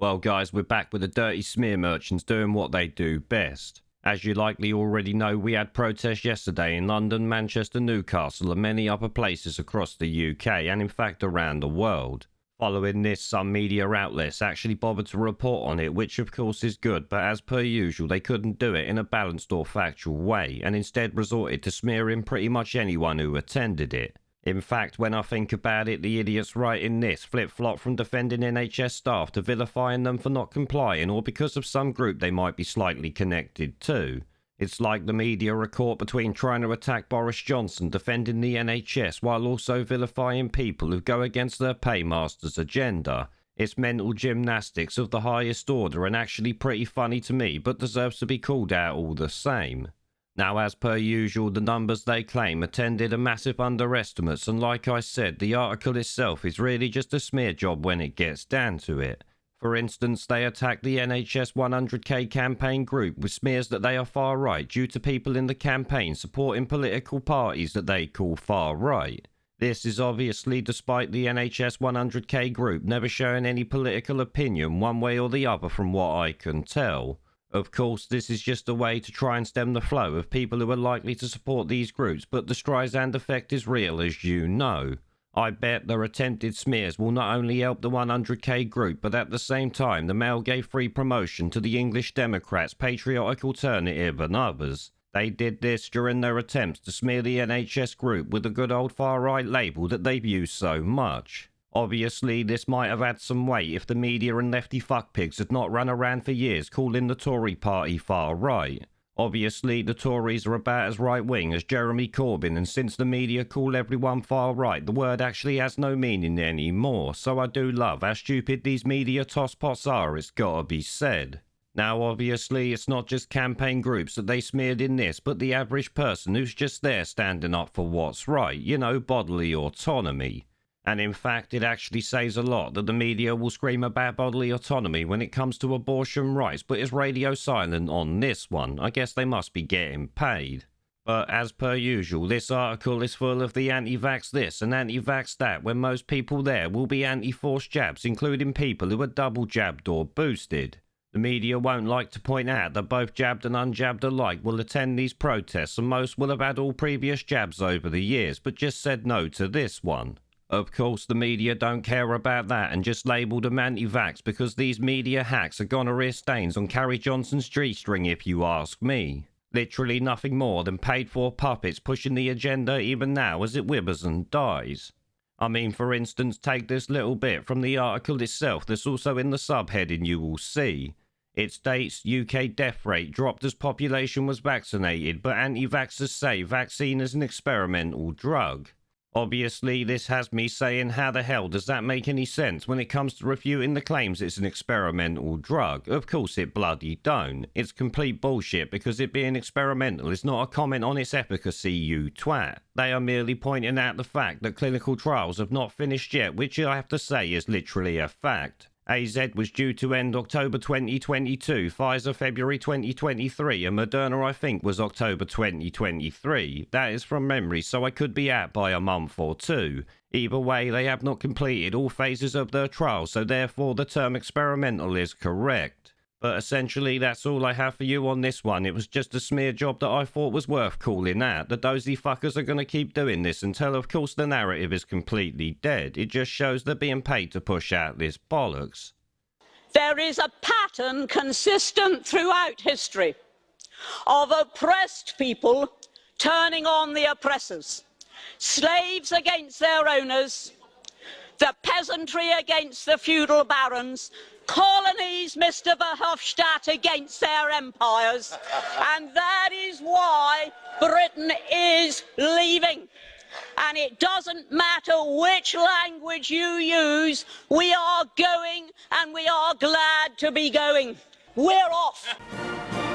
Well guys, we're back with the dirty smear merchants doing what they do best. As you likely already know, we had protests yesterday in London, Manchester, Newcastle and many other places across the UK and in fact around the world. Following this, some media outlets actually bothered to report on it, which of course is good, but as per usual they couldn't do it in a balanced or factual way and instead resorted to smearing pretty much anyone who attended it. In fact, when I think about it, the idiots writing this flip-flop from defending NHS staff to vilifying them for not complying or because of some group they might be slightly connected to. It's like the media are caught between trying to attack Boris Johnson defending the NHS while also vilifying people who go against their paymaster's agenda. It's mental gymnastics of the highest order and actually pretty funny to me, but deserves to be called out all the same. Now, as per usual, the numbers they claim attended are massive underestimates, and like I said, the article itself is really just a smear job when it gets down to it. For instance, they attacked the NHS 100k campaign group with smears that they are far right due to people in the campaign supporting political parties that they call far right. This is obviously despite the NHS 100k group never showing any political opinion one way or the other from what I can tell. Of course, this is just a way to try and stem the flow of people who are likely to support these groups, but the Streisand effect is real, as you know. I bet their attempted smears will not only help the 100k group, but at the same time the male gay free promotion to the English Democrats, Patriotic Alternative and others. They did this during their attempts to smear the NHS group with the good old far-right label that they've used so much. Obviously, this might have had some weight if the media and lefty fuckpigs had not run around for years calling the Tory party far-right. Obviously, the Tories are about as right-wing as Jeremy Corbyn, and since the media call everyone far-right, the word actually has no meaning anymore, so I do love how stupid these media tosspots are, it's gotta be said. Now, obviously, it's not just campaign groups that they smeared in this, but the average person who's just there standing up for what's right, you know, bodily autonomy. And in fact, it actually says a lot that the media will scream about bodily autonomy when it comes to abortion rights, but is radio silent on this one. I guess they must be getting paid. But as per usual, this article is full of the anti-vax this and anti-vax that, when most people there will be anti-forced jabs, including people who are double jabbed or boosted. The media won't like to point out that both jabbed and unjabbed alike will attend these protests, and most will have had all previous jabs over the years, but just said no to this one. Of course, the media don't care about that and just labelled them anti-vax because these media hacks are gonorrhea stains on Carrie Johnson's G-string if you ask me. Literally nothing more than paid-for puppets pushing the agenda even now as it withers and dies. I mean, for instance, take this little bit from the article itself that's also in the subheading you will see. It states UK death rate dropped as population was vaccinated, but anti-vaxxers say vaccine is an experimental drug. Obviously, this has me saying how the hell does that make any sense when it comes to refuting the claims it's an experimental drug? Of course it bloody don't. It's complete bullshit because it being experimental is not a comment on its efficacy, you twat. They are merely pointing out the fact that clinical trials have not finished yet, which I have to say is literally a fact. AZ was due to end October 2022, Pfizer February 2023, and Moderna I think was October 2023. That is from memory, so I could be out by a month or two. Either way, they have not completed all phases of their trial, so therefore the term experimental is correct. But essentially, that's all I have for you on this one. It was just a smear job that I thought was worth calling out. The dozy fuckers are going to keep doing this until, of course, the narrative is completely dead. It just shows they're being paid to push out this bollocks. There is a pattern consistent throughout history of oppressed people turning on the oppressors. Slaves against their owners, the peasantry against the feudal barons, colonies, Mr. Verhofstadt, against their empires. And that is why Britain is leaving. And it doesn't matter which language you use, we are going and we are glad to be going. We're off.